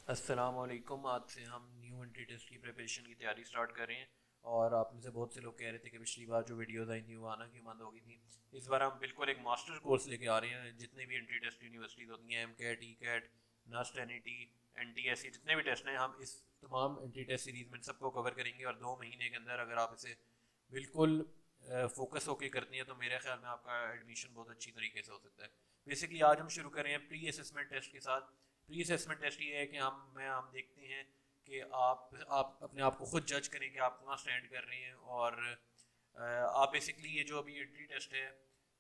अस्सलाम वालेकुम। आज से हम न्यू एंट्री टेस्ट की प्रिपरेशन की तैयारी स्टार्ट कर रहे हैं। और आप में से बहुत से लोग कह रहे थे कि पिछली बार जो वीडियोस आई थी वो आना क्यों बंद हो गई थी। इस बार हम बिल्कुल एक मास्टर कोर्स लेके आ रहे हैं। जितने भी एंट्री टेस्ट यूनिवर्सिटीज़ होती हैं, M CAT, E CAT, NUST, N E T, N T S C, जितने भी टेस्ट हैं, हम इस तमाम एंट्री टेस्ट सीरीज़ में सबको कवर करेंगे। और 2 महीने के अंदर अगर आप इसे बिल्कुल फोकस होके करती हैं तो मेरे ख्याल में आपका एडमिशन बहुत अच्छी तरीके से हो सकता है। बेसिकली आज हम शुरू करें प्री असेसमेंट टेस्ट के साथ। प्री असेसमेंट टेस्ट ये है कि हम देखते हैं कि आप अपने आप को खुद जज करें कि आप कहाँ स्टैंड कर रहे हैं। और आप बेसिकली ये जो अभी एंट्री टेस्ट है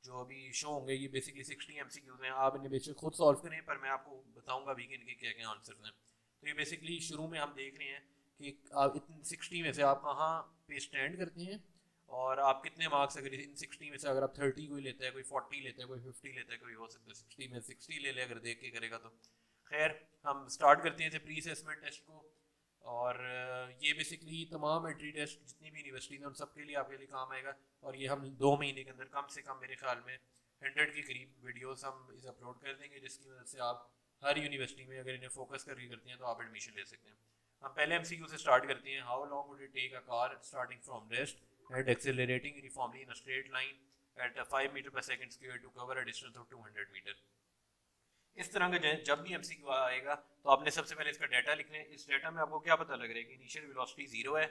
जो अभी शो होंगे, ये बेसिकली 60 MCQs हैं। आप इन्हें बेशक खुद सॉल्व करें, पर मैं आपको बताऊंगा भी कि इनके क्या क्या आंसर्स हैं। तो ये बेसिकली शुरू में हम देख रहे हैं कि आप इन 60 में से आप कहाँ पे स्टैंड करते हैं। और आप कितने मार्क्स, अगर इन 60 में से अगर आप 30 कोई लेता है, कोई 40 लेता है, कोई 50 लेता है, कोई हो सकता है 60 में 60 ले ले, अगर देख के करेगा तो। खैर, हम स्टार्ट करते हैं प्री असेसमेंट टेस्ट को। और ये बेसिकली तमाम एंट्री टेस्ट जितनी भी यूनिवर्सिटी हैं उन सब के लिए आपके लिए काम आएगा। और ये हम 2 महीने के अंदर कम से कम मेरे ख्याल में 100 के करीब वीडियोस हम इसे अपलोड कर देंगे, जिसकी वजह से आप हर यूनिवर्सिटी में अगर इन्हें फोकस करके करते हैं तो आप एडमिशन ले सकते हैं। हम पहले MCQ से स्टार्ट करते हैं। How long would it take a car starting from rest and accelerating uniformly in a straight line at 5 metre per second square to cover a distance of 200 metre. इस तरह का जब भी MCQ आएगा तो आपने सबसे पहले इसका डाटा लिखना है। इस डाटा में आपको क्या पता लग रहा है कि इनिशियल वेलोसिटी 0 है,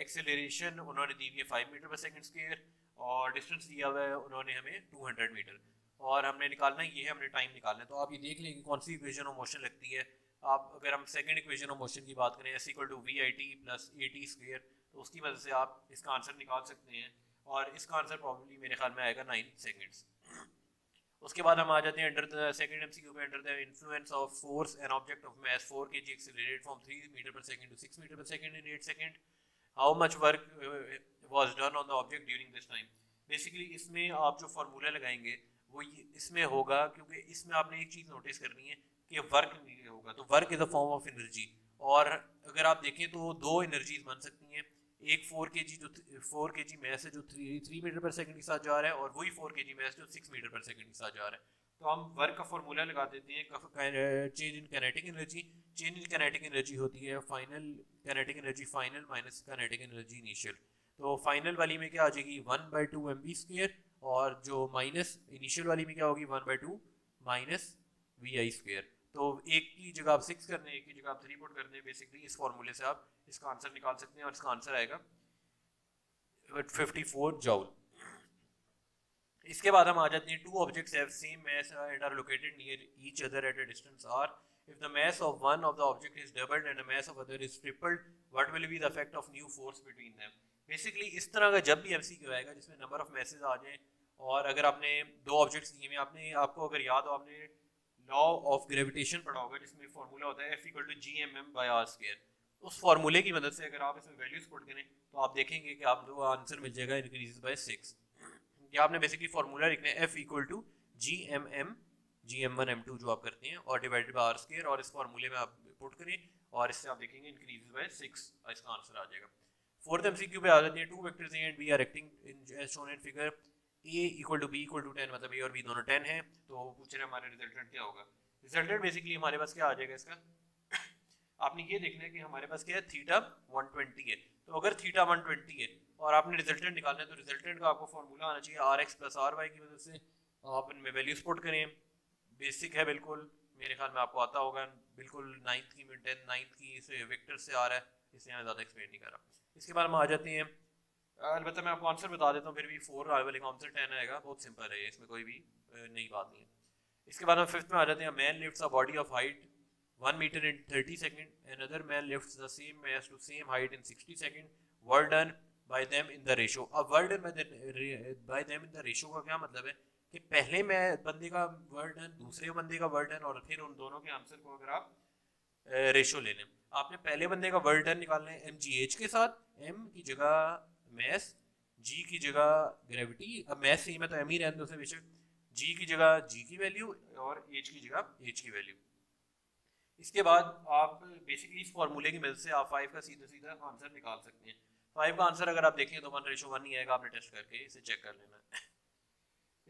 एक्सेलरेशन उन्होंने दी हुई है 5 मीटर पर सेकंड स्क्वायर, और डिस्टेंस दिया हुआ है उन्होंने हमें 200 मीटर। और हमने निकालना है, ये है हमने टाइम निकालना है। तो आप ये देख लें कि कौन सी इक्वेशन ऑफ मोशन लगती है। आप अगर हम सेकंड इक्वेशन ऑफ मोशन की बात करें, S equal to V I T plus A T square, तो उसकी वजह से आप इसका आंसर निकाल सकते हैं। और इसका आंसर प्रॉब्लली मेरे ख्याल में आएगा 9 सेकेंड्स। उसके बाद हम आ जाते हैं अंडर द सेकंड MCQ पे। Under the influence of force an object of mass 4 kg accelerated from 3 meter per second to 6 meter per second in 8 seconds, how much work was done on the object during this time. Basically इसमें आप जो formula लगाएंगे वो इसमें होगा, क्योंकि इसमें आपने एक चीज़ नोटिस करनी है कि वर्क नहीं होगा, तो work is a form of energy. और अगर आप देखें तो दो एनर्जीज बन सकती हैं। एक 4 kg, जो 4 kg मैस है जो 3 मीटर पर सेकंड के साथ जा रहा है, और वही 4 kg मैस जो 6 मीटर पर सेकंड के साथ जा रहा है। तो हम वर्क का फॉर्मूला लगा देते हैं, change in kinetic energy. Change in kinetic energy होती है final kinetic energy final minus kinetic energy initial. तो फाइनल वाली में क्या आ जाएगी 1/2 mv स्क्वेयर, और जो माइनस इनिशियल वाली में क्या होगी 1/2 माइनस VI स्क्वेयर। तो एक की जगह आप 6 कर दें, एक की जगह आप 3 पुट कर दें। बेसिकली इस फॉर्मूले से आप इसका आंसर निकाल सकते हैं, और इसका आंसर आएगा 54 जूल। इसके बाद हम आ जाते हैं two objects have same mass and are located near each other at a distance r, if the mass of one of the object is doubled and the mass of other is tripled, what will be the effect of new force between them। Basically इस तरह का जब भी MCQ आएगा जिसमें number of message आ जाएं, और अगर आपने दो ऑब्जेक्ट्स दिए हुए, आपने आपको अगर याद हो, आपने लॉ ऑफ ग्रेविटेशन पढ़ा होगा जिसमें फॉर्मूला होता है F = GMM/r²। उस फॉर्मूले की मदद से अगर आप इसमें वैल्यूज पुट करें तो आप देखेंगे कि आपको आंसर मिल जाएगा इंक्रीज बाय 6। ये आपने बेसिकली फॉर्मूला लिखना है F = GMM/GM1/M2 जो आप करते हैं, और डिवाइडेड बाय r², और इस फॉर्मूले में आप पुट करें, और इससे आप देखेंगे इंक्रीज बाय 6, इसका आंसर आ जाएगा। फोर्थ MCQ पे आ जाते हैं। Two vectors A and B are acting in as shown in figure, A = B = 10, मतलब A और B दोनों 10 हैं। तो पूछ रहे हैं हमारे रिजल्टेंट क्या होगा। रिजल्टेंट बेसिकली हमारे पास क्या आ जाएगा इसका, आपने ये देखना है कि हमारे पास क्या है, थीटा 120 है। तो अगर थीटा 120 है और आपने रिजल्टेंट निकालना है, तो रिजल्टेंट का आपको फॉर्मूला आना चाहिए RX + RY की मदद से। आप इनमें वैल्यूज पुट करें। बेसिक है बिल्कुल, मेरे ख्याल में आपको आता होगा बिल्कुल। नाइन्थ की में 9th की इसे वेक्टर से आ रहा है, इसलिए मैं ज़्यादा एक्सप्लेन नहीं कर रहा। इसके बाद हम आ जाते हैं, अलबत्ता मैं आपको आंसर बता देता हूँ, फिर भी 4 वाले का आंसर 10 आएगा। बहुत सिंपल है, इसमें कोई भी नई बात नहीं है। इसके बाद हम फिफ्थ में आ जाते हैं। Man lifts a body of height 1 meter in 30 seconds, another man lifts the same mass to same height in 60 seconds, work done by them in the ratio। अब work done by them in the ratio का क्या मतलब है कि पहले मैं बंदे का वर्क डन, दूसरे बंदे का वर्क डन, और फिर उन दोनों के आंसर को अगर आप रेशो ले लें। आपने पहले बंदे का वर्क डन निकालना है MGH के साथ, M की जगह मैस, G की जगह ग्रेविटी। अब मैस सेम है तो M ही रहने दो उसे बेशक, G की जगह G की वैल्यू, और H की जगह H की वैल्यू। इसके बाद आप बेसिकली इस फॉर्मूले की मदद से आप 5 का सीधा सीधा आंसर निकाल सकते हैं। 5 का आंसर अगर आप देखें तो 1:1 ही आएगा, आपने टेस्ट करके इसे चेक कर लेना है।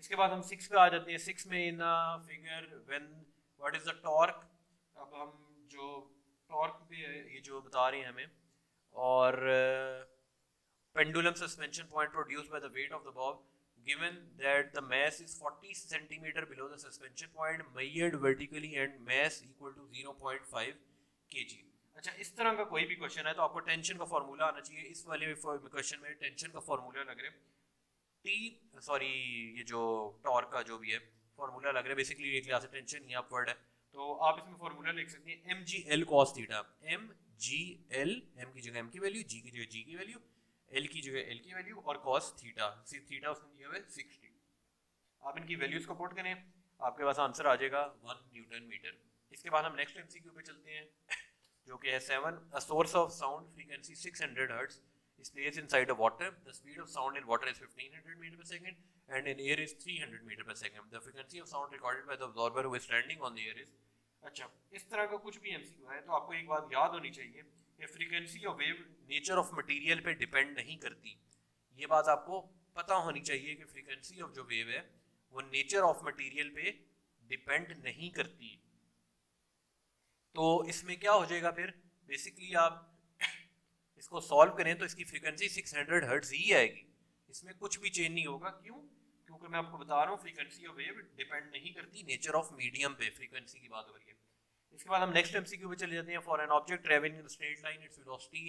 इसके बाद हम 6 पे आ जाते हैं। 6 में in figure when what is the torque. अब हम जो जो बता रहे हैं हमें, और pendulum suspension point produced by the weight of the bob given that the mass is 40 centimeter below the suspension point measured vertically and mass equal to 0.5 kg। अच्छा, इस तरह का कोई भी क्वेश्चन है तो आपको टेंशन का फॉर्मूला आना चाहिए। इस वाले क्वेश्चन में टेंशन का फॉर्मूला लग रहा है ये जो टॉर्क का जो भी है फॉर्मूला लग रहा है, बेसिकली ये क्लास टेंशन या अपवर्ड है, तो आप इसमें फॉर्मूला लिख सकते हैं M G L cos theta. M G L, M की जगह एम की वैल्यू, जी की जगह जी की वैल्यू, एल की जगह एल की वैल्यू और कॉस थीटा, थीटा उसने दिया हुआ है 60। आप इनकी वैल्यूज को पुट करें, आपके पास आंसर आ जाएगा 1 न्यूटन मीटर। इसके बाद हम नेक्स्ट एमसीक्यू पे चलते हैं जो कि है 7। A source of sound frequency 600 hertz is placed inside a water. The speed of sound in water is 1500 meter per second and in air is 300 meter per second. The frequency of sound recorded by the observer who is standing on the air is। अच्छा, इस तरह का कुछ भी MCQ है तो आपको एक बात याद होनी चाहिए कि frequency of wave nature of material पे डिपेंड नहीं करती। ये बात आपको पता होनी चाहिए कि फ्रीक्वेंसी ऑफ जो वेव है वो नेचर ऑफ मटेरियल पे डिपेंड नहीं करती। तो इसमें क्या हो जाएगा फिर, बेसिकली आप इसको सॉल्व करें तो इसकी फ्रीक्वेंसी 600 हर्ट्ज ही आएगी, इसमें कुछ भी चेंज नहीं होगा। क्यों? क्योंकि मैं आपको बता रहा हूँ फ्रीक्वेंसी ऑफ वेव डिपेंड नहीं करती नेचर ऑफ मीडियम पे, फ्रीक्वेंसी की बात हो रही है। इसके बाद हम नेक्स्ट एमसीक्यू पे चले जाते हैं। For an object travelling in straight line its velocity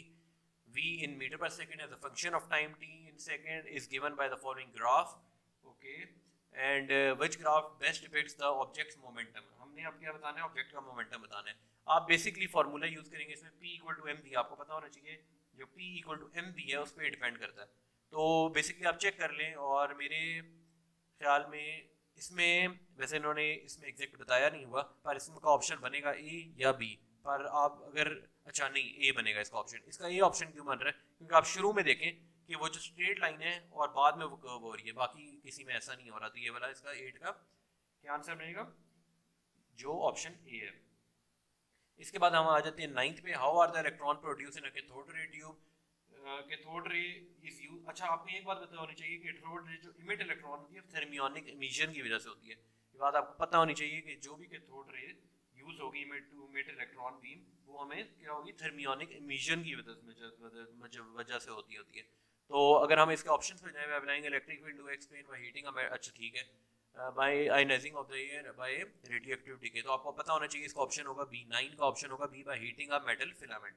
v in meter per second as a function of time t in second is given by the following graph। okay, and which graph best depicts the object's momentum। हमने अब क्या बताना है, object का momentum बताना है। आप basically formula use करेंगे इसमें p इक्वल टू mv, आपको पता होना चाहिए जो p इक्वल टू mv है उस पर डिपेंड करता है। तो बेसिकली आप चेक कर लें, और मेरे ख्याल में इसमें वैसे इन्होंने इसमें एग्जैक्ट बताया नहीं हुआ, पर इसमें का ऑप्शन बनेगा ए या बी। पर आप अगर अच्छा नहीं, ए बनेगा इसका ऑप्शन। इसका ए ऑप्शन क्यों बन रहा है? क्योंकि आप शुरू में देखें कि वो जो स्ट्रेट लाइन है और बाद में वो कर्व हो रही है, बाकी किसी में ऐसा नहीं हो रहा। तो ये वाला इसका 8 का क्या आंसर बनेगा, जो ऑप्शन ए है। इसके बाद हम आ जाते हैं 9th पे। How are the electron produce in a cathode ray tube. Cathode ray is use, अच्छा आपको एक बात पता होनी चाहिए कि कैथोड रे जो इमिट इलेक्ट्रॉन होती है थर्मियोनिक इमिशन की वजह से होती है। ये बात आपको पता होनी चाहिए कि जो भी कैथोड रे यूज होगी इमिट इलेक्ट्रॉन बीम, वो हमें क्या होगी, थर्मियोनिक इमिशन की वजह से होती है। तो अगर हम इसके ऑप्शंस पे जाएं, applying electric field to explain by heating, अच्छा ठीक है, by ionizing of the air by radioactive decay, तो आपको पता होना चाहिए इसका ऑप्शन होगा बी। 9 का ऑप्शन होगा B, by heating a metal filament.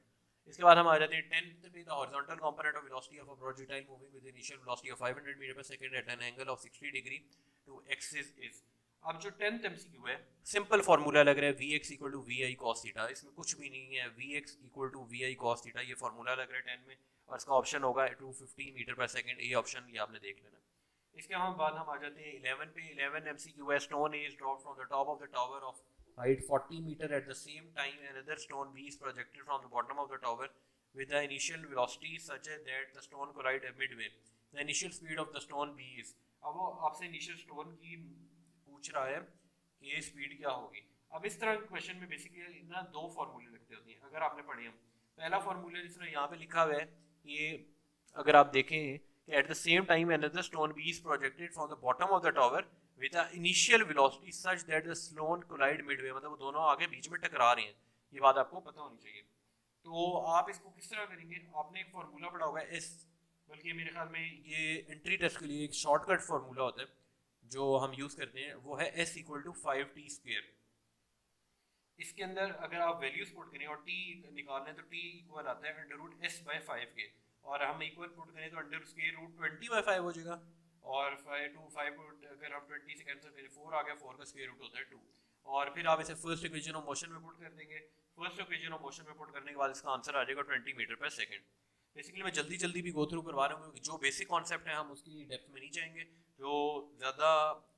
इसके बाद हम आ जाते हैं 10th पे। The horizontal component of velocity of a projectile moving with initial velocity of 500 metre per second at an angle of 60 degree to axis is. अब जो 10th MCQ है, सिंपल फार्मूला लग रहा है Vx equal to V I cos theta. इसमें कुछ भी नहीं है, Vx equal to V I cos theta, ये फार्मूला लग रहा है 10 में, और इसका ऑप्शन होगा 250 मीटर पर सेकंड। ये ऑप्शन ये आपने देख लेना। इसके बाद हम आ जाते हैं 11 पे। 11 एमसीक्यू है। Stone is dropped from the top of the tower of height 40 meter at the same time another stone b is projected from the bottom of the tower with the initial velocity such that the stone collide midway। the initial speed of the stone b is। अब वो आपसे initial stone की पूछ रहा है कि ये speed क्या होगी। अब इस तरह के क्वेश्चन में बेसिकली ना दो फार्मूले लगते होते हैं, अगर आपने पढ़े हम। पहला फार्मूला जिस तरह यहाँ पे लिखा हुआ है, ये अगर आप देखें कि at the same time another stone b is projected from the bottom of the tower with the initial velocity such that the stone collide midway, मतलब वो दोनों आगे बीच में टकरा रहे हैं। ये बात आपको पता होनी चाहिए। तो आप इसको किस तरह करेंगे, आपने एक फार्मूला पढ़ा होगा एस, बल्कि मेरे ख्याल में ये एंट्री टेस्ट के लिए एक शॉर्टकट फार्मूला होता है जो हम यूज करते हैं, वो है एस इक्वल टू 5t²। इसके अंदर अगर आप वैल्यूज पुट करें और टी निकालना है तो टी इक्वल आता है √s/5 के, और हम इक्वल पुट करें तो √20/5 हो जाएगा, और 5 अगर हम 20 से कैंसिल करें 4 आ गया, 4 का स्क्वायर रूट होता है 2। और फिर आप इसे फर्स्ट इक्वेशन ऑफ मोशन में पुट कर देंगे। फर्स्ट इक्वेशन ऑफ मोशन में पुट करने के बाद इसका आंसर आ जाएगा 20 मीटर पर सेकंड। बेसिकली मैं जल्दी भी गो थ्रू करवा रहा हूँ, जो बेसिक कॉन्सेप्ट है हम उसकी डेप्थ में नहीं जाएंगे, जो ज़्यादा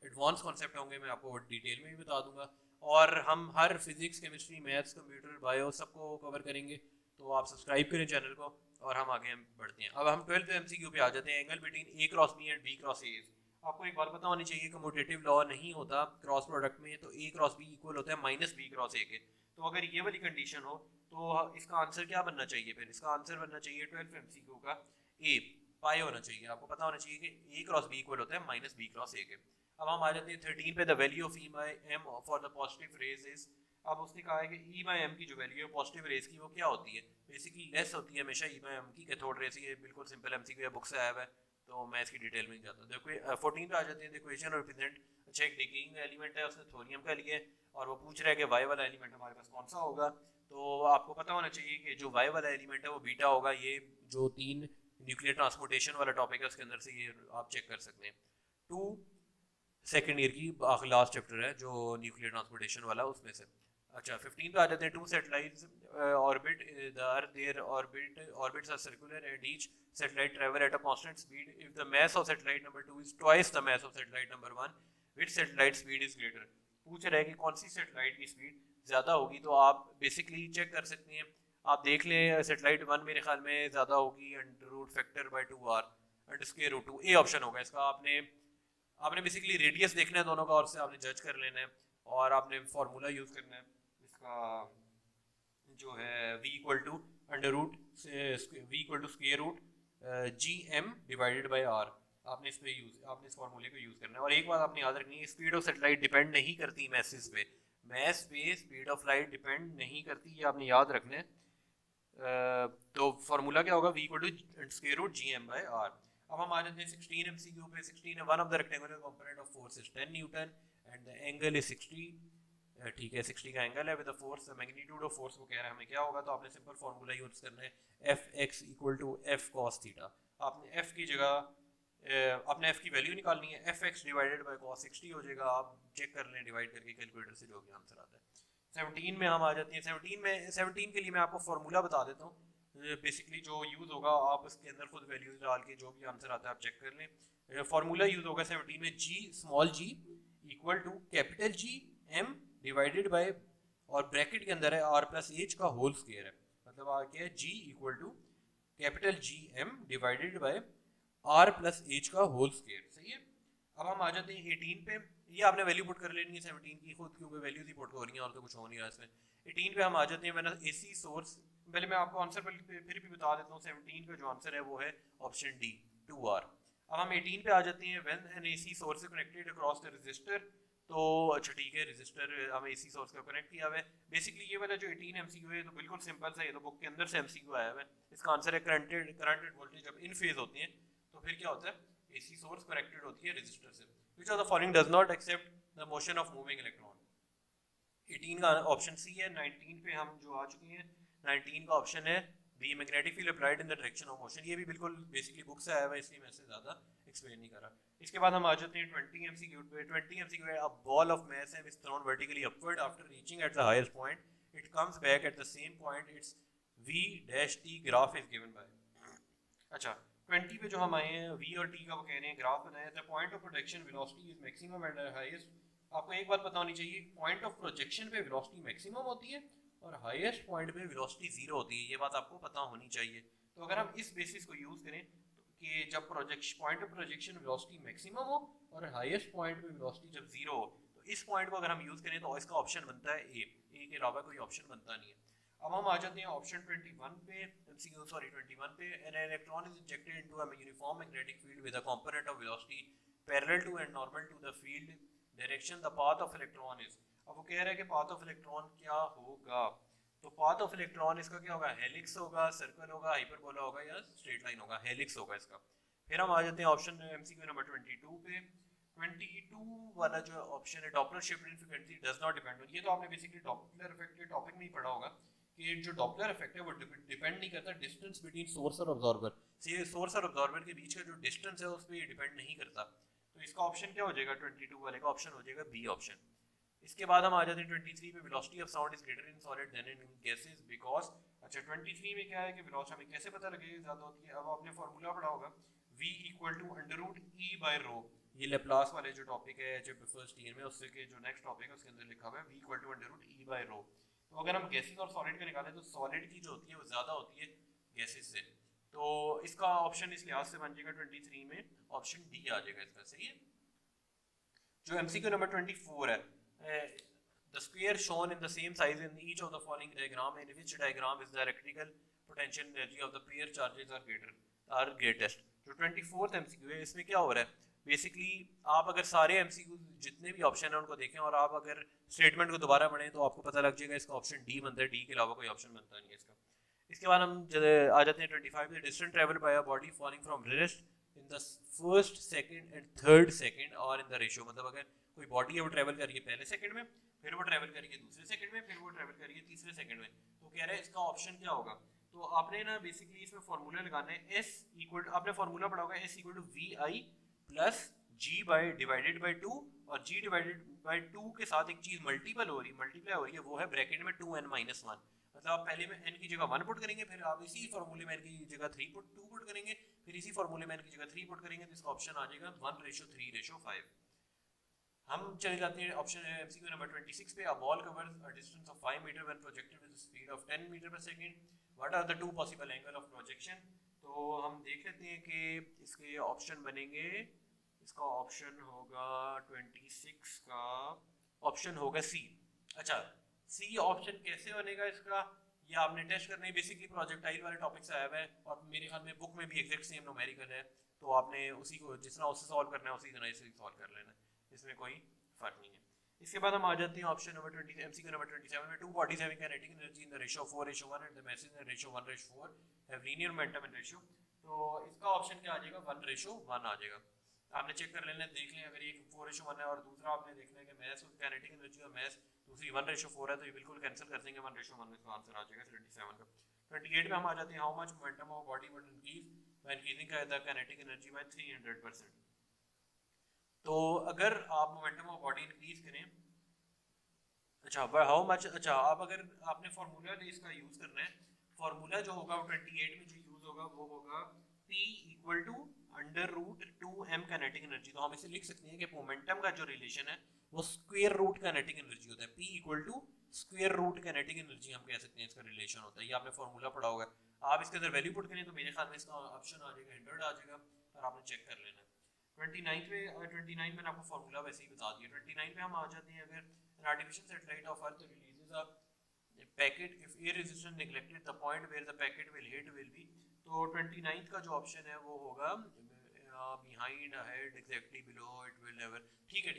एडवांस कॉन्सेप्ट होंगे मैं आपको डिटेल में भी बता दूंगा। और हम हर physics, chemistry, maths, computer, bio सबको कवर करेंगे। तो आप सब्सक्राइब करें चैनल को और हम आगे बढ़ते हैं। अब हम 12th एमसीक्यू पे आ जाते हैं। Angle between A cross B and B cross A. आपको एक बात पता होनी चाहिए, कम्यूटेटिव लॉ नहीं होता क्रॉस प्रोडक्ट में, तो ए क्रॉस बी इक्वल होता है -b क्रॉस ए के। तो अगर ये वाली कंडीशन हो तो इसका आंसर क्या बनना चाहिए, फिर इसका आंसर बनना चाहिए 12th एमसीक्यू का ए पाई होना चाहिए। आपको पता होना चाहिए कि ए क्रॉस बी इक्वल होता है -b क्रॉस ए के। अब हम आ जाते हैं 13 पे। The value of E by M for the positive rays is अब उसने कहा है कि ई बाई एम की जो वैल्यू है पॉजिटिव रेस की वो क्या होती है, बेसिकली लेस होती है हमेशा ई बाई एम की कैथोड रेस। ये बिल्कुल सिंपल एमसीक्यू है, बुक से आया हुआ है, तो मैं इसकी डिटेल में नहीं जाता। देखो 14 पे आ जाते हैं, द इक्वेशन रिप्रेजेंट, अच्छा एक डिकेइंग एलिमेंट है, उसने थोरियम का लिए और वो पूछ रहा है कि वाई वाला एलिमेंट हमारे पास कौन सा होगा। तो आपको पता होना चाहिए कि जो वाई वाला एलिमेंट है वो बीटा होगा। ये जो 3 न्यूक्लियर ट्रांसपोर्टेशन वाला टॉपिक है उसके अंदर से ये आप चेक कर सकते हैं। 2 सेकेंड ईयर की लास्ट चैप्टर है जो न्यूक्लियर ट्रांसपोर्टेशन वाला, उसमें से। अच्छा 15 पे आ जाते हैं। 2 satellites orbit the earth, their orbits are circular and each satellite travel at a constant speed if the mass of satellite number 2 is twice the mass of satellite number 1, which satellite speed is greater। पूछ रहा है कि कौन सी satellite की speed ज़्यादा होगी। तो आप बेसिकली चेक कर सकते हैं, आप देख लें सैटेलाइट 1 मेरे ख्याल में ज़्यादा होगी under root factor by 2r under square root 2। A option होगा इसका। आपने बेसिकली रेडियस देखना है दोनों का और से आपने जज कर लेना है और आपने फार्मूला यूज़ करना है इसका जो है v equal to under root v equal to square root G M divided by R. आपने इस फार्मूले को यूज़ करना है। और एक बात आपने याद रखनी है, स्पीड ऑफ सैटेलाइट डिपेंड नहीं करती मैसेस पे, मैस पे स्पीड ऑफ लाइट डिपेंड नहीं करती, ये आपने याद रखना है। तो फार्मूला क्या होगा, v equal to square root G M by R. अब हम आ जाते हैं 16 एमसीक्यू पे। 16 है, one of the rectangular component of force is 10 Newton and the angle is 60। ठीक है 60 का एंगल है with the force, the magnitude of force वो कह रहा है हमें क्या होगा। तो आपने सिंपल फार्मूला यूज करना है, F X equal to F cos theta. आपने एफ की जगह आपने एफ की वैल्यू निकालनी है, F X divided by cos 60 हो जाएगा। आप चेक कर लें डिवाइड करके कैलकुलेटर से जो भी आंसर आता है। 17 में हम आ जाते हैं। 17 के लिए मैं आपको फार्मूला बता देता हूँ बेसिकली जो यूज़ होगा। आप इसके अंदर खुद वैल्यूज डाल के जो भी आंसर आता है आप चेक कर लें। फार्मूला यूज़ होगा 17 में, G small G equal to capital G M divided by, और ब्रैकेट के अंदर है आर प्लस एच का होल स्क्वायर है। मतलब आ गया G equal to capital G M divided by R plus H का होल स्क्वायर। सही है। अब हम आ जाते हैं 18 पे। ये आपने वैल्यू पुट कर लेनी है 17 की खुद, क्योंकि वैल्यूज ही पुट हो रही हैं और तो कुछ हो नहीं रहा इसमें। 18 पे हम आ जाते हैं मैंने एसी सोर्स, पहले मैं आपको आंसर फिर भी बता देता हूँ। 17 का जो आंसर है वो है ऑप्शन डी 2r। अब हम 18 पे आ जाते हैं, when an AC source is connected across the resistor. तो अच्छा ठीक है, रेजिस्टर हम एसी सोर्स का कनेक्ट किया हुआ है। बेसिकली ये वाला जो 18 एमसीक्यू है तो बिल्कुल सिंपल सा, ये तो बुक के अंदर से एमसीक्यू आया हुआ है। इसका आंसर है करंट वोल्टेज जब इन फेज होते हैं तो फिर क्या होता है, एसी सोर्स कनेक्टेड होती है रेजिस्टर से। Which of the following does not except the motion of moving electron. 18 का ऑप्शन सी है। 19 पे हम जो आ चुके हैं, 19 का ऑप्शन है B, magnetic field applied in the direction of motion. ये भी बिल्कुल बेसिकली बुक से आया हुआ है, इसलिए मैं इससे ज़्यादा एक्सप्लेन नहीं कर रहा। इसके बाद हम आ जाते हैं 20 एमसीक्यू पे। 20 एमसीक्यू है, अ बॉल ऑफ मास है is thrown vertically upward after reaching at the highest point, it comes back at the same point, it's v dash t graph is given by. अच्छा 20 पे जो हम आए हैं, v और t का वो कह रहे हैं ग्राफ बनाया। The point of projection velocity is maximum at the highest. आपको एक बात पता होनी चाहिए, पॉइंट ऑफ प्रोजेक्शन पे वेलोसिटी मैक्सिमम होती है और हाईएस्ट पॉइंट पे वेलोसिटी जीरो होती है। ये बात आपको पता होनी चाहिए। तो अगर हम इस बेसिस को यूज करें तो कि जब projection point of projection velocity maximum हो और हाईएस्ट पॉइंट पे वेलोसिटी जब जीरो हो, तो इस पॉइंट को अगर हम यूज करें तो इसका ऑप्शन बनता है ए के अलावा कोई ऑप्शन बनता नहीं है। अब हम आ जाते हैं ऑप्शन 21 पे, सॉरी 21 पे। An electron is injected into a uniform magnetic field with a component of velocity parallel to and normal to the field direction, the path of electron is. अब वो कह रहा है कि पाथ ऑफ इलेक्ट्रॉन क्या होगा। तो पाथ ऑफ इलेक्ट्रॉन इसका क्या होगा, हेलिक्स होगा, सर्कल होगा, हाइपरबोला होगा या स्ट्रेट लाइन होगा। हेलिक्स होगा इसका। फिर हम आ जाते हैं ऑप्शन एमसीक्यू नंबर 22 पे। 22 वाला जो ऑप्शन है, Doppler shift in frequency does not depend on. ये तो आपने बेसिकली डॉपलर इफेक्ट के टॉपिक में ही पढ़ा होगा कि जो डॉपलर इफेक्ट है वो डिपेंड नहीं करता डिस्टेंस बिटवीन सोर्स और ऑब्जर्वर से। सोर्स और ऑब्जर्वर के बीच का जो डिस्टेंस है उस पर ये डिपेंड नहीं करता। तो इसका ऑप्शन क्या हो जाएगा, 22 वाले का ऑप्शन हो जाएगा बी ऑप्शन। इसके बाद हम आ जाते हैं 23 पे। Velocity of sound is greater in solid than in gases because. अच्छा 23 में क्या है कि वेलोसिटी हमें कैसे पता लगेगा ज्यादा होती है। अब आपने फार्मूला पढ़ा होगा, v equal to under root E by rho. ये लेप्लास वाले जो टॉपिक है जो फर्स्ट ईयर में, उससे के जो नेक्स्ट टॉपिक है उसके अंदर लिखा हुआ है v equal to under root E by rho. तो अगर हम गैसेस और सॉलिड का निकालें तो सॉलिड की जो होती है वो ज्यादा होती है गैसेस से। तो इसका ऑप्शन इस लिहाज से बन जाएगा 23 में ऑप्शन डी आ जाएगा इसका। सही है। जो एमसीक्यू नंबर 24 है, the square shown in the same size in each of the following diagram, in which diagram is the electrical potential energy of the pair charges are greatest। जो 24th MCQ है इसमें क्या हो रहा है, basically आप अगर सारे एमसीक्यू जितने भी ऑप्शन हैं उनको देखें और आप अगर स्टेटमेंट को दोबारा पढ़ें तो आपको पता लग जाएगा इसका ऑप्शन डी बनता है, डी के अलावा कोई ऑप्शन बनता नहीं है इसका। इसके बाद हम आ जाते हैं 25 पे, distance travel by a body falling from rest in the first second and third second और इन द रेशियो, मतलब अगर कोई बॉडी है वो ट्रेवल कर रही है पहले सेकंड में, फिर वो ट्रेवल कर रही है दूसरे सेकंड में, फिर वो ट्रेवल कर रही है तीसरे सेकंड में, तो कह रहा है इसका ऑप्शन क्या होगा। तो आपने ना बेसिकली इसमें फार्मूला लगाना है, एस इक्वल, आपने फार्मूला पढ़ा होगा, S equal to V I plus G by divided by 2, और जी डिवाइडेड बाई 2 के साथ एक चीज मल्टीप्लाई हो रही है, वो है ब्रैकेट में 2n माइनस 1। मतलब आप पहले में n की जगह 1 पुट करेंगे, फिर आप इसी फार्मूले में n की जगह 2 पुट करेंगे, फिर इसी फार्मूले में n की जगह 3 पुट करेंगे, तो इसका ऑप्शन आ जाएगा 1:3:5। हम चले जाते हैं ऑप्शन एमसीक्यू नंबर 26 पे, a ball covers a distance of 5 metre when projected with speed of 10 metre per second, what are the two possible angle of projection. तो हम देख लेते हैं कि इसके ऑप्शन बनेंगे, इसका ऑप्शन होगा 26 का ऑप्शन होगा सी। अच्छा, सी ऑप्शन कैसे बनेगा इसका, ये आपने टेस्ट करना है, बेसिकली प्रोजेक्टाइल वाले टॉपिक से आया हुआ है और मेरे ख्याल में बुक में भी एग्जैक्ट सेम न्यूमेरिकल है, तो आपने उसी को जिस तरह उससे सॉल्व करना है उसी तरह इसे सॉल्व कर लेना है, इसमें कोई फर्क नहीं है। इसके बाद हम आ जाते हैं ऑप्शन नंबर 20 एमसीक्यू नंबर 27 में, two bodies having kinetic energy in the ratio of 4:1 and the mass in the ratio 1:4 have linear momentum in ratio. तो इसका ऑप्शन क्या आ जाएगा, 1:1 आ जाएगा। आपने चेक कर लेना, देख लें, अगर ये 4:1 है और दूसरा आपने देखना है कि मास और काइनेटिक एनर्जी और मास दूसरी 1:4 है, तो ये बिल्कुल कैंसिल कर देंगे, 1:1 में इसका आंसर आ जाएगा 27 का। 28 में हम आ जाते हैं, how much momentum of body would increase when increasing the kinetic energy by 300%। तो अगर आप मोमेंटम ऑफ बॉडी इंक्रीज करें, अच्छा हाउ मच, अच्छा आप अगर आपने फार्मूला इसका यूज करना है, फार्मूला जो होगा वो 28 में जो यूज होगा वो होगा P equal to under root 2m kinetic energy. तो हम इसे लिख सकते हैं कि मोमेंटम का जो रिलेशन है वो स्क्वायर रूट काइनेटिक एनर्जी होता है, P equal to square root kinetic energy हम कह सकते हैं इसका रिलेशन होता है। ये आपने फार्मूला पढ़ा होगा, आप इसके अंदर वैल्यू पुट करें तो मेरे ख्याल में इसका ऑप्शन आ जाएगा 100 आ जाएगा, और आपने चेक कर लेना है। 29 मैंने आपको फार्मूला वैसे ही बता दिया। 29 में हम आ जाते हैं, अगर an artificial satellite of Earth releases a packet if air resistance neglected, the point where the packet will hit will be, तो 29 का जो ऑप्शन है वो होगा behind, ahead, exactly, below, it will never, ठीक है।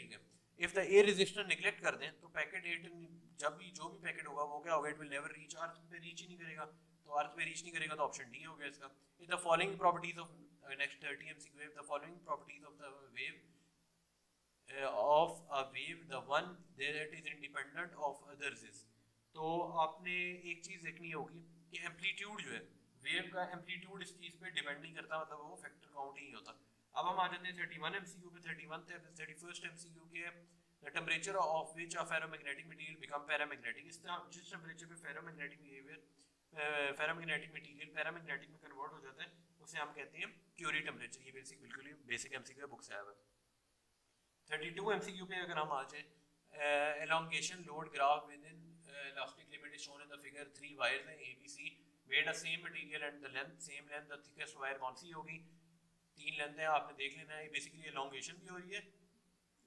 if the air resistance neglect कर दें तो पैकेट हिट, जब भी जो भी पैकेट होगा वो क्या होगा, it will never reach, अर्थ पे रीच ही नहीं करेगा, तो अर्थ पे रीच नहीं करेगा तो ऑप्शन डी हो गया इसका। if the following properties of next 30 MCQ, if the following properties of the wave of a wave the one that is independent of others is, तो आपने एक चीज देखनी होगी कि एम्पलीट्यूड जो है वेव का, एम्पलीट्यूड इस चीज पे डिपेंड नहीं करता, मतलब वो फैक्टर काउंट ही नहीं होता। अब हम आ जाते हैं 31 MCQ पे। 31st MCQ के, the temperature of which a ferromagnetic material become paramagnetic, इस तरह जिस टेम्परेचर पे ferromagnetic behaviour ferromagnetic material paramagnetic में कन्वर्ट हो जाता है उसे हम कहते हैं क्यूरी टेम्परेचर। ये बिल्कुल ही बेसिक MCQ बुक से आया हुआ है। 32 MCQ पे अगर हम आ जाए, elongation load graph within elastic limit is shown in the figure, 3 wires हैं ABC made a same material and the length same length, the thickest wire कौन सी होगी, 3 लेंथ है, आपने देख लेना है। बेसिकली elongation भी हो रही है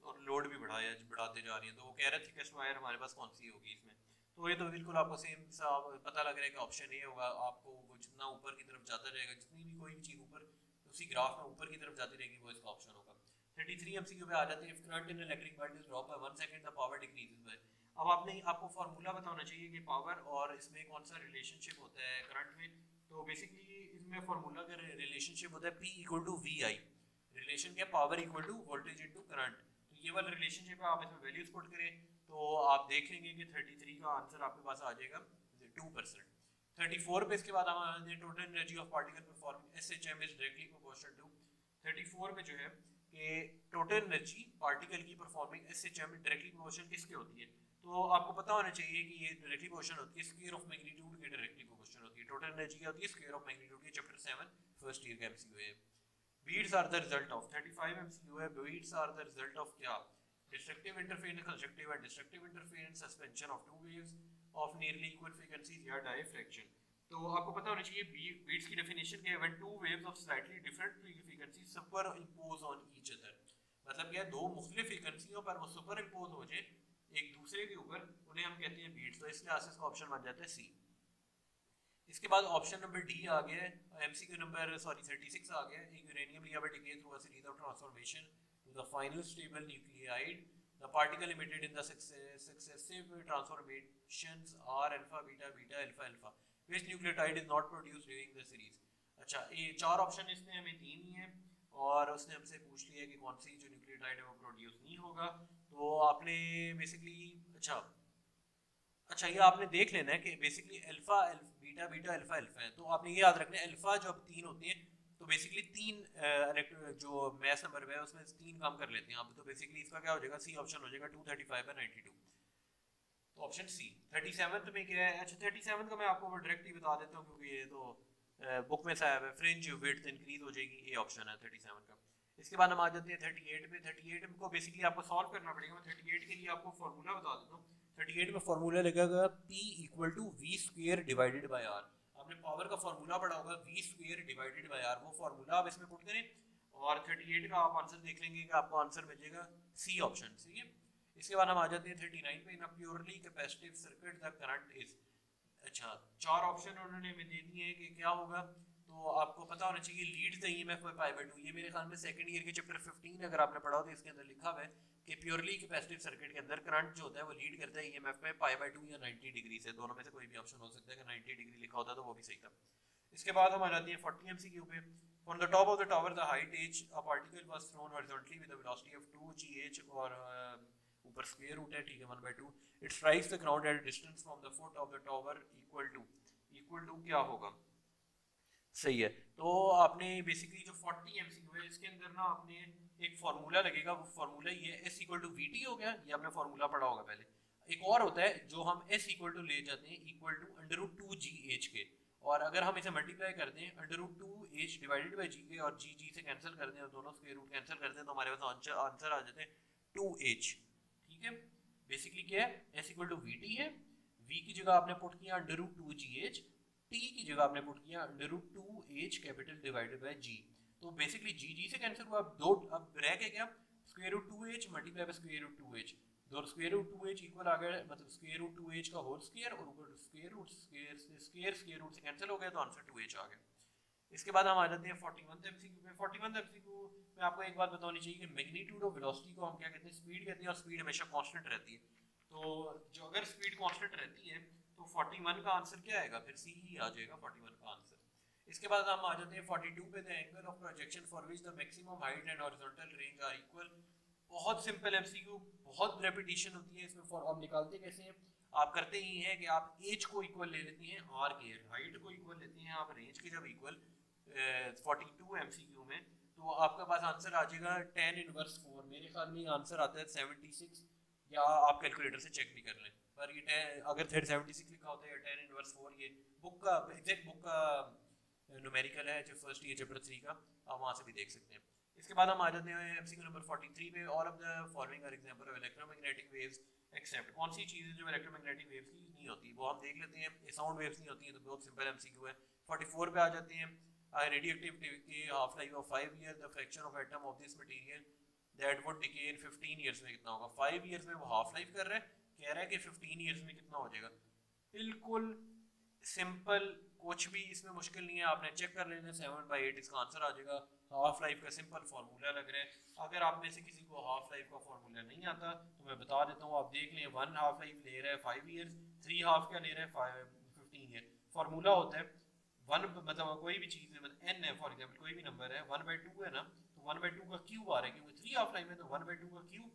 और लोड भी बढ़ाते जा रही है, तो वो कह रहा है थिकेस्ट वायर हमारे पास कौन सी होगी इसमें, तो ये तो बिल्कुल आपको सेम सा पता लग रहा है कि ऑप्शन ए होगा। आपको वो जितना ऊपर की तरफ जाता रहेगा, जितनी भी कोई भी चीज़ ऊपर उसी ग्राफ में ऊपर की तरफ जाती रहेगी, वो इसका ऑप्शन होगा। 33 MCQ पे आ जाते हैं, if current in electric bulb is dropped by 1 second the power decreases by, अब आपको फार्मूला पता होना चाहिए कि पावर और इसमें कौन सा रिलेशनशिप होता है करंट में। तो बेसिकली इसमें फार्मूला का रिलेशनशिप होता है P equal to VI, relation क्या, power equal to voltage into current, तो ये वाला रिलेशनशिप है। आप इसमें वैल्यूज पुट करें तो आप देखेंगे कि 33 का आंसर आपके पास आ जाएगा 2%। 34 पे इसके बाद हम total energy of particle performing SHM is directly proportional to, 34 में जो है कि टोटल एनर्जी पार्टिकल की परफॉर्मिंग SHM डायरेक्टली प्रोपोर्शनल किसके होती है, तो आपको पता होना चाहिए कि ये डायरेक्टली प्रोपोर्शनल होती है स्क्वायर ऑफ मैग्नीट्यूड के डायरेक्टली प्रोपोर्शनल होती है। टोटल एनर्जी क्या होती है, स्क्वायर ऑफ मैग्नीट्यूड की, चैप्टर 7 फर्स्ट ईयर का MCQ है। Beats are the result of, 35 MCQ है, beats are the result of क्या, destructive interference, constructive and destructive interference, suspension of two waves of nearly equal frequencies या diffraction। तो आपको पता होना चाहिए बीट्स की डेफिनेशन क्या है, when two waves of slightly different frequencies superimpose on each other, मतलब क्या, दो मुख्तलिफ फ्रीक्वेंसियों पर वो सुपर इम्पोज हो जाए एक दूसरे के ऊपर, उन्हें हम कहते हैं बीट्स। तो इसलिए आसिस का ऑप्शन बन जाता है सी। इसके बाद ऑप्शन नंबर डी आ गया है, MCQ नंबर 36 आ गया है, यूरेनियम लिया by decay through a series of transformation to the final stable nucleide. The particle emitted in the successive transformations are alpha, beta, beta, alpha, alpha. Which nucleotide is not produced during the series? अच्छा, ये चार option इसने हमें दी नहीं है और उसने हमसे पूछ लिया कि कौन सी जो न्यूक्लियोटाइड है वो प्रोड्यूस नहीं होगा। तो आपने बेसिकली अच्छा ये आपने देख लेना है कि basically alpha beta beta alpha alpha है। तो आपने ये याद रखना है अल्फा जब तीन होती है तो बेसिकली तीन जो मैस नंबर है उसमें तीन काम कर लेते हैं आप। तो बेसिकली इसका क्या हो जाएगा, सी ऑप्शन हो जाएगा 235 और 92। तो ऑप्शन सी। 37 में क्या है? अच्छा 37 का मैं आपको डायरेक्ट ही बता देता हूँ क्योंकि ये तो बुक में साहब है। फ्रिंज विड्थ इंक्रीज हो जाएगी, ए ऑप्शन है 37 का। इसके बाद हम आ जाते हैं 38 पे। 38 को बेसिकली आपको सॉल्व करना पड़ेगा। मैं 38 के लिए आपको फॉर्मूला बता देता हूँ। 38 में फॉर्मूला लगेगा P equal to V square divided by R. आपने पावर का फॉर्मूला पढ़ा होगा V square divided by R, वो फॉर्मूला आप इसमें पुट करें और 38 का आप आंसर देख लेंगे कि आपको आंसर मिलेगा सी ऑप्शन। सही है। इसके बाद हम आ जाते हैं 39 पे। In a purely capacitive circuit the current is. अच्छा चार ऑप्शन उन्होंने हमें दे दिए हैं कि क्या होगा। तो आपको पता होना चाहिए lead the EMF by pi by 2। ये मेरे ख्याल में सेकंड ईयर के चैप्टर 15 अगर आपने पढ़ा हो तो इसके अंदर लिखा हुआ है कि प्योरली कैपेसिटिव सर्किट के अंदर करंट जो होता है वो लीड करता है ईएमएफ में पाई बाय 2 या 90 डिग्री से। दोनों में से कोई भी ऑप्शन हो सकता है। अगर 90 डिग्री लिखा होता तो वो भी सही था। इसके बाद हम आ जाते हैं 40 एमसीक्यू पे। From the top of the tower the height as a particle was thrown horizontally with the velocity of 2 gh और ऊपर स्क्वायर रूट है, ठीक है, 1/2। It strikes the ground at distance from the foot of the tower equal to क्या होगा? सही है। तो आपने बेसिकली जो 40 एमसीक्यू है इसके अंदर ना आपने एक फार्मूला लगेगा। वो फार्मूला ये S इक्वल टू वी हो गया, ये आपने फार्मूला पढ़ा होगा पहले। एक और होता है जो हम S इक्वल टू ले जाते हैं इक्वल टू √2gh के, और अगर हम इसे मल्टीप्लाई करते हैं √2h डिवाइडेड बाय g के और g से कैंसिल कर दें और दोनों स्क्वायर रूट कैंसिल कर दें तो हमारे पास आंसर आ जाते हैं 2h। ठीक है। बेसिकली क्या है, S इक्वल टू वी है, v की जगह आपने पुट किया √2gh, t की जगह आपने पुट किया √2h capital divided by g। तो बेसिकली g से कैंसिल हुआ। अब रह के क्या, square root 2h multiply by square root 2h। दो स्क्वायर रूट 2h इक्वल आ गया, मतलब स्क्वायर रूट 2h का होल स्क्वायर और ऊपर स्क्वायर रूट से कैंसिल हो गया तो आंसर 2h आ गया। इसके बाद हम आ जाते हैं 41 एमसीक्यू पे। 41 एमसीक्यू में आपको एक बात बतानी चाहिए कि मैग्नीट्यूड ऑफ वेलोसिटी को हम क्या कहते हैं, स्पीड कहते हैं, और स्पीड हमेशा कांस्टेंट रहती है। तो जो अगर स्पीड कांस्टेंट रहती है तो 41 का आंसर क्या आएगा, फिर सी ही आ जाएगा 41 का आंसर। इसके बाद हम आ जाते हैं 42 पे। The angle of projection for which the maximum height and horizontal range are equal. बहुत सिंपल एमसीक्यू, बहुत रेपिटेशन होती है इसमें। फॉर आप निकालते कैसे हैं, आप करते ही हैं कि आप एज को इक्वल ले लेती हैं आर के, हाइट को इक्वल लेती हैं आप रेंज के। जब इक्वल 42 एमसीक्यू में तो आपके पास आंसर आ जाएगा tan इनवर्स 4। मेरे ख्याल में आंसर आता है 76, या आप कैलकुलेटर से चेक भी कर लें। पर ये अगर 76 लिखा होता है tan इनवर्स 4, ये बुक का एग्जैक्ट बुक का न्यूमेरिकल है जो फर्स्ट ईयर चैप्टर 3 का, आप वहाँ से भी देख सकते हैं। इसके बाद हम आ जाते हैं एमसीक्यू नंबर 43 पे। All of the following are example of electromagnetic waves except. कौन सी चीज़ है जो इलेक्ट्रोमैग्नेटिक वेव्स की नहीं होती, वो हम देख लेते हैं। ये साउंड वेव्स नहीं होती है, तो बहुत सिंपल एमसीक्यू है। 44 पे आ जाते हैं। Radioactivity half life of 5 year, the fraction of atom of this material that would decay in 15 years में कितना होगा। 5 ईयर्स में वो हाफ लाइफ कर रहा है, कह रहा है कि 15 ईयर्स में कितना हो जाएगा। बिल्कुल सिंपल, कुछ भी इसमें मुश्किल नहीं है, आपने चेक कर लेना। 7/8 इसका आंसर आ जाएगा। हाफ लाइफ का सिंपल फार्मूला लग रहा है। अगर आप में से किसी को हाफ लाइफ का फार्मूला नहीं आता तो मैं बता देता हूँ, आप देख लें। 1 हाफ लाइफ ले रहा है 5 ईयर्स, 3 हाफ क्या ले रहा है 15 ईयर। फार्मूला होता है 1, मतलब कोई भी चीज़ है, मतलब n है फॉर एग्जांपल, कोई भी नंबर है 1/2 है ना, तो 1/2 का क्यूब आ रहा है क्योंकि 3 हाफ लाइफ में, तो 1/2 का क्यूब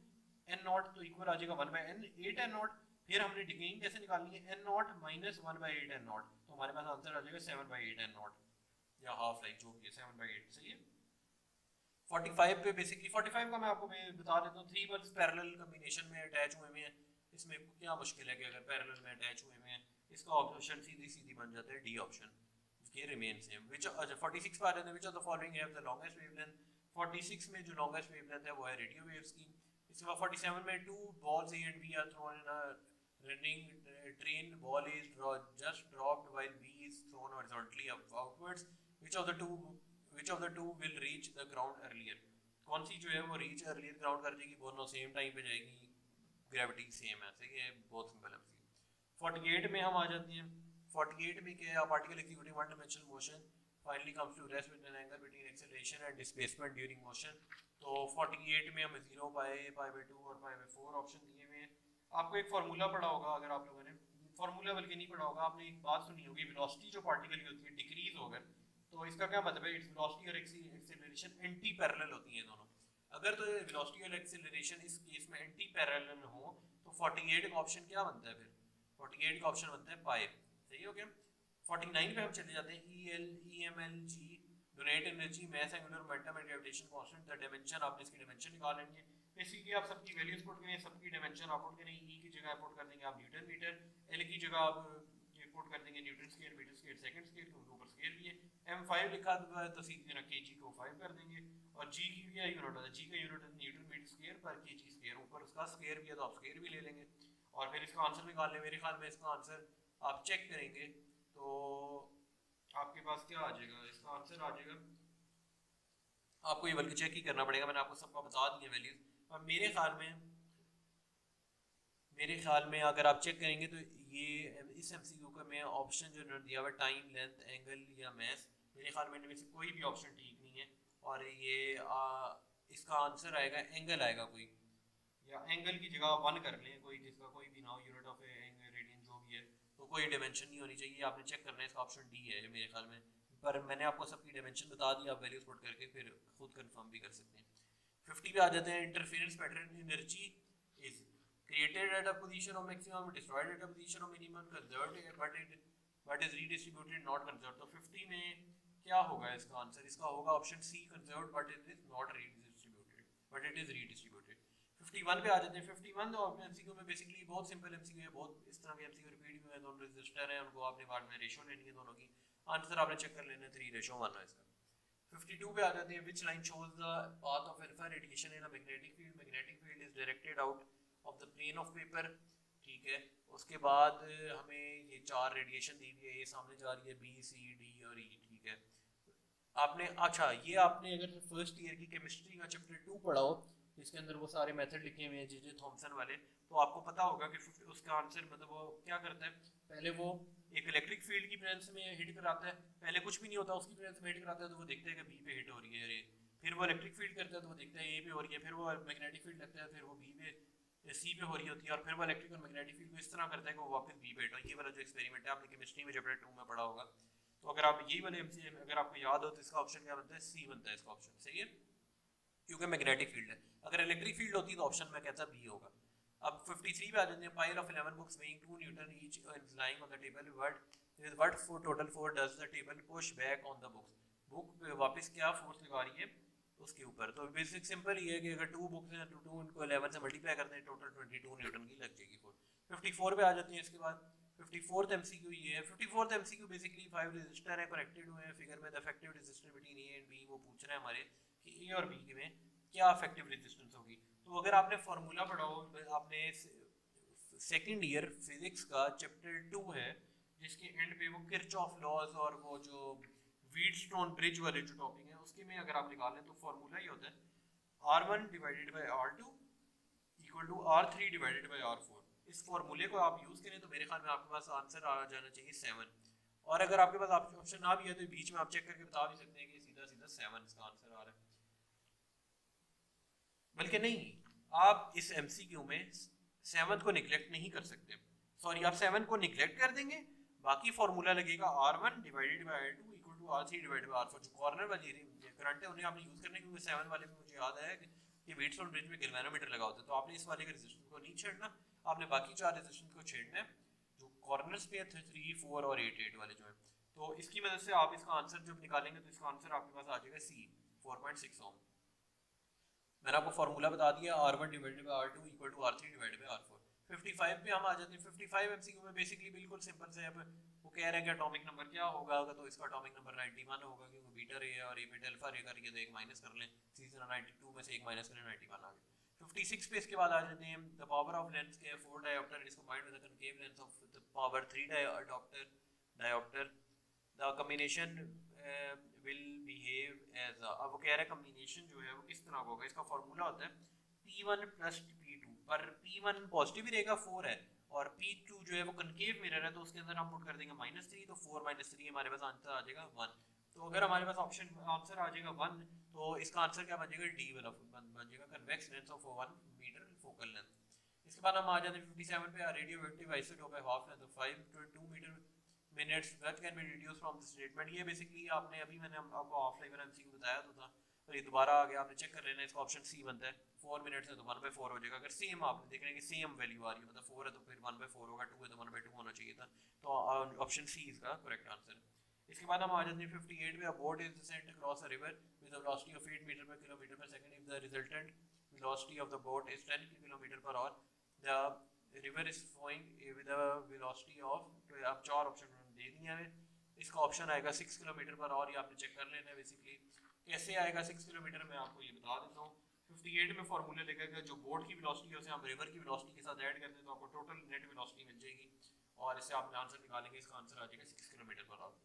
n0 तो इक्वल आ जाएगा 1/n 8n0। फिर हमने डिकेइंग कैसे निकालनी है, n0 माइनस 1/8n0, तो हमारे पास आंसर आ जाएगा 7/8n0 या हाफ लाइफ जो भी है 7/8। सही है। 45 पे बेसिकली 45 का मैं आपको बता देता हूँ। 3 बल्ब्स पैरेलल कॉम्बिनेशन में अटैच हुए हैं। इसमें क्या मुश्किल है कि अगर पैरेलल में अटैच हुए हैं, इसका ऑप्शन सीधी सीधी बन जाता है डी ऑप्शन, ये रिमेन सेम। व्हिच, अच्छा 46 पर आ जाते हैं। Which of the following have the longest wavelength. 46 में जो लॉन्गेस्ट वेवलेंथ है वो है रेडियो वेव्स की। इसके बाद 47 में 2 balls A and B are thrown in a running train. Ball is just dropped while B is thrown horizontally outwards. Which of the two will reach the ground earlier? कौन सी जो है वो reach earlier ground कर जाएगी, दोनों same time पे जाएगी, gravity same है। सही है, बहुत सिंपल है। 48 में हम आ जाते हैं। 48 में क्या है, particle executing one dimensional motion finally comes to rest with an angle between acceleration and displacement during motion। तो 48 में हमें 0 पाए, पाई बाई 2 और पाई बाई 4 ऑप्शन दिए हुए हैं। आपको एक फार्मूला पढ़ा होगा, अगर आप लोगों ने फार्मूला बल्कि नहीं पढ़ा होगा, आपने एक बात सुनी होगी, वेलोसिटी जो पार्टिकल की होती है डिक्रीज होकर, तो इसका क्या मतलब है, इट्स वेलोसिटी और एक्सेलरेशन एंटी पैरेलल होती हैं दोनों। अगर तो वेलोसिटी और एक्सेलरेशन इस केस में एंटी पैरेलल हो तो 48 का ऑप्शन क्या बनता है, फिर 48 का ऑप्शन बनता है पाई। सही हो गया। 49 पे हम चले जाते हैं, EMLG donate energy mass angular momentum and gravitation constant the dimension, आपने इसकी डायमेंशन निकाल लेंगे। बेसिकली आप सबकी वैल्यूज पुट करें, सबकी डायमेंशन आप पुट करें, ई की जगह पुट कर देंगे आप न्यूटन मीटर, एल की जगह आप पुट कर देंगे newton square meter square second square, क्योंकि ऊपर स्क्वायर भी है। M5 लिखा हुआ है तो सीधी तरह kg को 5 कर देंगे, और g की क्या यूनिट है, g का यूनिट है न्यूटन मीटर स्क्वायर पर kg स्क्वायर, ऊपर उसका स्क्वायर भी है तो आप स्क्वायर भी ले लेंगे और फिर इसका आंसर निकाल लें। मेरे ख्याल में इसका आंसर आप चेक करेंगे तो आपके पास क्या आ जाएगा, इसका आंसर आ जाएगा, आपको ये बल्कि चेक ही करना पड़ेगा, मैंने आपको सबका बता दिया वैल्यूज। और मेरे ख्याल में अगर आप चेक करेंगे तो ये इस MCQ का में ऑप्शन जो दिया हुआ टाइम लेंथ एंगल या मैस, मेरे ख्याल में इनमें से कोई भी ऑप्शन ठीक नहीं है। और ये इसका आंसर आएगा एंगल आएगा कोई, या एंगल की जगह 1 कर लें, कोई जिसका कोई भी ना हो, यूनिट ऑफ एंगल रेडियन जो भी है, तो कोई डायमेंशन नहीं होनी चाहिए। आपने चेक करना है, इसका ऑप्शन डी है मेरे ख्याल में, पर मैंने आपको सबकी डायमेंशन बता दी, आप वैल्यूज पुट करके फिर खुद कंफर्म भी कर सकते हैं। 50 पे आ जाते हैं, interference pattern energy is created at a position of maximum, destroyed at a position of minimum, conserved but is redistributed not conserved। तो 50 में क्या होगा इसका आंसर, इसका होगा option C, conserved but it is not redistributed but it is redistributed। 51 पे आ जाते हैं। 51 और MCQ में बेसिकली बहुत सिंपल MCQ है, बहुत इस तरह के MCQ रिपीट भी हुए हैं, दोनों रेजिस्टर हैं, उनको आपने बाद में रेशो लेनी है दोनों की, आंसर आपने चेक कर लेना है 3:1 है इसका। 52 पे आ जाते हैं, which line shows the path of alpha radiation in a magnetic field, magnetic field is directed out of the plane of paper. ठीक है, उसके बाद हमें ये 4 रेडिएशन दी हुई है, ये सामने जा रही है B, C, D और E। ठीक है, आपने अच्छा ये आपने अगर फर्स्ट ईयर की केमिस्ट्री का चैप्टर 2 पढ़ा हो, जिसके अंदर वो सारे मेथड लिखे हुए हैं जे थॉमसन वाले, तो आपको पता होगा कि उसका आंसर मतलब वो क्या करता है, पहले वो एक इलेक्ट्रिक फील्ड की प्रेजेंस में हिट कराता है, पहले कुछ भी नहीं होता उसकी प्रेजेंस में हिट कराता है तो वो देखता है कि बी पे हिट हो रही है, फिर वो इलेक्ट्रिक फील्ड करता है तो वो देखता है ए पे हो रही है, फिर वो मैग्नेटिक फील्ड लगता है, फिर वो बी पे सी पे हो रही होती है, और फिर वो इलेक्ट्रिक और मैग्नेटिक फील्ड को इस तरह करता है कि वो वापस बी पे हिट हो। ये वाला जो एक्सपेरिमेंट है आपने केमिस्ट्री में चैप्टर 2 में पढ़ा होगा, तो अगर आप यही वाले MCQ अगर आपको याद हो तो इसका ऑप्शन क्या बनता है, सी बनता है इसका ऑप्शन। सही है, क्योंकि मैग्नेटिक फील्ड है। अगर इलेक्ट्रिक फील्ड होती तो ऑप्शन में कहता बी होगा। अब 53 पे आ जाते हैं, pile of 11 books weighing 2 Newton each is lying on the table, what for total force does the table push back on the books, book वापस क्या फोर्स लगा रही है उसके ऊपर। तो बेसिक सिंपल ये है कि अगर 2 बुक्स हैं तो 2 इनको 11 से मल्टीप्लाई करते हैं, टोटल 22 न्यूटन की लग जाएगी फोर्स। 54 पे आ जाते हैं, इसके बाद 54th MCQ ये है। 54th MCQ बेसिकली 5 रेजिस्टर है कनेक्टेड हुए हैं फिगर में, the effective resistance between A and B, वो पूछ रहा है हमारे कि ए और बी में क्या इफेक्टिव रेजिस्टेंस होगी। तो अगर आपने फार्मूला पढ़ा हो, आपने सेकंड ईयर फिजिक्स का चैप्टर 2 है जिसके एंड पे वो किरचॉफ लॉज और वो जो व्हीटस्टोन ब्रिज वाले जो टॉपिक है उसके में अगर आप निकालें तो फार्मूला ही होता है R1 divided by R2 equal to R3 divided by R4। इस फार्मूले को आप यूज करें तो मेरे ख्याल में आपके पास आंसर आ जाना चाहिए 7, और अगर आपके पास ऑप्शन ना भी है तो बीच में आप चेक करके बता भी सकते हैं कि सीधा सीधा 7 इसका आंसर आ रहा है। बल्कि नहीं, आप इस MCQ में 7 को निगलेक्ट नहीं कर सकते, सॉरी आप 7 को निगलेक्ट कर देंगे, बाकी फार्मूला लगेगा R1 divided by R2 equal to R3 divided by R4। जो कॉर्नर वाली करंट है उन्हें आपने यूज करने, क्योंकि 7 वाले में मुझे याद है कि व्हीटस्टोन ब्रिज में गैल्वेनोमीटर लगा होता है, तो आपने इस वाले के रेजिस्टेंस को नहीं छेड़ना, आपने बाकी 4 रेजिस्टेंस को छेड़ना है जो कॉर्नर्स पे है 3, 4 और 8 वाले जो है। तो इसकी मदद से आप इसका आंसर जब निकालेंगे तो इसका आंसर आपके पास आ जाएगा C 4.6 ओम। मैंने आपको फार्मूला बता दिया, R1 divided by R2 equal to R3 divided by R4। 55 पे हम आ जाते हैं। 55 MCQ में बेसिकली बिल्कुल सिंपल से, अब वो कह रहे हैं कि एटॉमिक नंबर क्या होगा, तो इसका एटॉमिक नंबर 91 होगा, क्योंकि बीटा रे है और ए बीटा अल्फा रे करके तो एक माइनस कर लें, इसी तरह 92 में से एक माइनस करें 91 आ गया। 56 पे इसके बाद आ जाते हैं, द पावर ऑफ लेंस के 4 dioptre is combined with the concave lens of the power 3 dioptre the combination will behave as अब वो कह रहा है कॉम्बिनेशन जो है वो किस तरह होगा, इसका फार्मूला होता है P1 प्लस P2, पर P1 पॉजिटिव ही रहेगा 4 है, और P2 जो है वो कनकेव मिरर है तो उसके अंदर हम पुट कर देंगे -3, तो 4 - 3 हमारे पास आंसर आ जाएगा 1। तो अगर हमारे पास ऑप्शन आंसर आ जाएगा 1, तो इसका आंसर क्या बन जाएगा, डी वाला बन जाएगा, convex lens of 1 metre focal length. इसके बाद हम आ जाते हैं 57 पे, रेडियो एक्टिव आइसोटोप है half length of 5 to 2 metre minutes that can be reduce from the statement. ये बेसिकली आपने अभी मैंने आपको ऑफ लाइन एमसीक्यू बताया तो था, और ये दोबारा आ गया, आपने चेक कर लेना। इसका ऑप्शन सी बनता है, 4 मिनट्स है तो 1/4 हो जाएगा। अगर सेम आपने देख रहे हैं कि सेम वैल्यू आ रही है, मतलब 4 है तो फिर 1/4 होगा, 2 है तो 1/2 होना चाहिए था, तो ऑप्शन सी इसका करेक्ट आंसर है। इसके बाद हम आ जाते हैं 58 पे, a boat is sent across a river with a velocity of 8 metre per kilometre per second if the resultant velocity of the boat is 10 kilometre per hour, the river is flowing with a velocity of, तो आप चार option दे दिए हैं। इसका option आएगा 6 kilometre per our, ये आपने check कर लेना है। बेसिकली कैसे आएगा 6 किलोमीटर, मैं आपको ये बता देता हूँ। 58 में फॉर्मूला लिखेगा, जो बोट की वेलोसिटी है उसे हम रिवर की वेलोसिटी के साथ ऐड कर दें तो आपको टोटल नेट वेलोसिटी मिल जाएगी, और इससे आप आंसर निकालेंगे, इसका आंसर आ जाएगा 6 किलोमीटर पर आवर।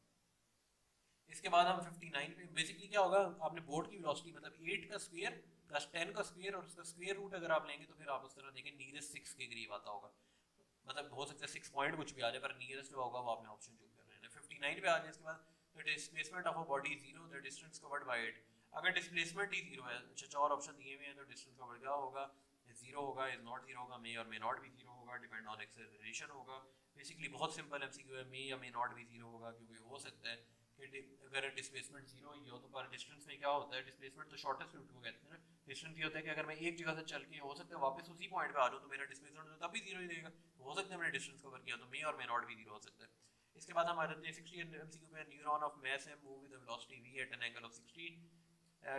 इसके बाद हम 59 पे, बेसिकली क्या होगा, आपने बोर्ड की वेलोसिटी मतलब 8 का स्क्वायर प्लस 10 का स्क्वायर और उसका स्क्वायर रूट अगर आप लेंगे तो फिर आप उस तरह देखें नियरेस्ट 6 के करीब आता होगा, मतलब हो सकता है 6 पॉइंट कुछ भी आ जाए, पर नियरेस्ट जो होगा वो आपने ऑप्शन चूज कर लेना है। 59 पे आ जाए इसके बाद, the displacement of a body is 0, the distance covered by it. अगर डिस्प्लेसमेंट ही 0 है, अच्छा चार ऑप्शन दिए हुए हैं, तो डिस्टेंस कवर्ड क्या होगा, 0 होगा, इज नॉट 0 होगा, मे और मे नॉट बी 0 होगा, डिपेंड ऑन एक्सेलरेशन होगा। बेसिकली बहुत सिंपल एमसीक्यू है, मे या मे नॉट बी 0 होगा, क्योंकि हो सकता है कि अगर डिस्प्लेसमेंट 0 ही हो तो, पर डिस्टेंस में क्या होता है, डिस्प्लेसमेंट तो शॉर्टेस्ट रूट को कहते हैं ना, डिस्टेंस ये होता है कि अगर मैं एक जगह से चल के हो सकता है वापस उसी पॉइंट पे आ जाऊं तो मेरा डिस्प्लेसमेंट तो तब भी 0 ही रहेगा, तो हो सकता है मैंने डिस्टेंस कवर किया, तो मे और मे नॉट भी 0 हो सकता है। इसके बाद हम आ जाते हैं 60 एमसीक्यू पे, neuron of mass m move with velocity v at an angle of 60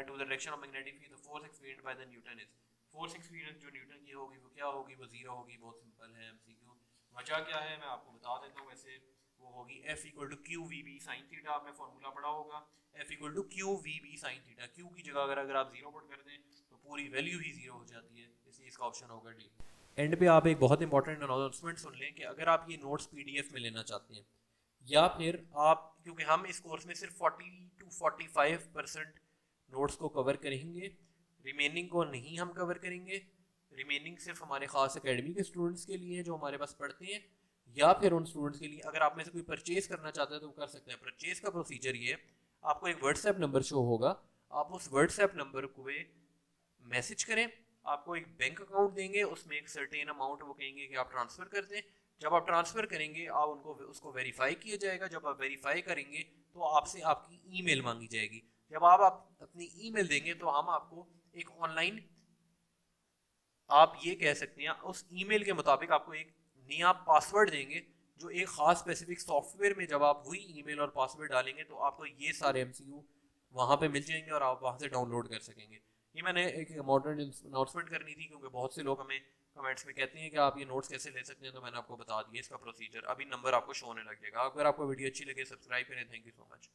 to the direction of magnetic field, the force experienced by the newton is. Force experience जो न्यूटन की होगी वो क्या होगी, वो 0 होगी। बहुत सिंपल है एमसीक्यू। वजह क्या है मैं आपको बता देता हूँ, वैसे वो होगी F equal to q v B sine theta, आपने फॉर्मूला पढ़ा होगा, F equal to q v B sine theta. Q की जगह अगर आप 0 पुट कर दें तो पूरी वैल्यू ही 0 हो जाती है, इसलिए इसका ऑप्शन होगा डी। एंड पे आप एक बहुत इंपॉर्टेंट अनाउंसमेंट सुन लें कि अगर आप ये नोट्स पीडीएफ में लेना चाहते हैं, या फिर आप, क्योंकि हम इस कोर्स में सिर्फ 40 to 45% नोट्स को कवर करेंगे, रिमेनिंग को नहीं हम कवर करेंगे। रिमेनिंग सिर्फ हमारे खास एकेडमी के स्टूडेंट्स के लिए जो हमारे पास पढ़ते हैं, या फिर उन स्टूडेंट्स के लिए अगर आप में से कोई परचेज करना चाहता है तो वो कर सकते हैं। परचेज का प्रोसीजर ये, आपको एक व्हाट्सएप नंबर शो होगा, आप उस व्हाट्सएप नंबर को मैसेज करें, आपको एक बैंक अकाउंट देंगे, उसमें एक सर्टेन अमाउंट वो कहेंगे कि आप ट्रांसफ़र कर दें। जब आप ट्रांसफ़र करेंगे आप उनको उसको वेरीफाई किया जाएगा, जब आप वेरीफाई करेंगे तो आपसे आपकी ईमेल मांगी जाएगी। जब आप अपनी ईमेल देंगे तो हम आपको एक ऑनलाइन, आप ये कह सकते हैं उस ईमेल के मुताबिक आपको एक नया पासवर्ड देंगे, जो एक ख़ास स्पेसिफिक सॉफ्टवेयर में जब आप वही ईमेल और पासवर्ड डालेंगे तो आपको ये सारे एमसीक्यू वहाँ पे मिल जाएंगे और आप वहाँ से डाउनलोड कर सकेंगे। ये मैंने एक मॉडर्न अनाउंसमेंट करनी थी, क्योंकि बहुत से लोग हमें कमेंट्स में कहते हैं कि आप ये नोट्स कैसे ले सकते हैं, तो मैंने आपको बता दिया इसका प्रोसीजर। अभी नंबर आपको शो होने लग जाएगा। अगर आपको वीडियो अच्छी लगे सब्सक्राइब करें। Thank you so much.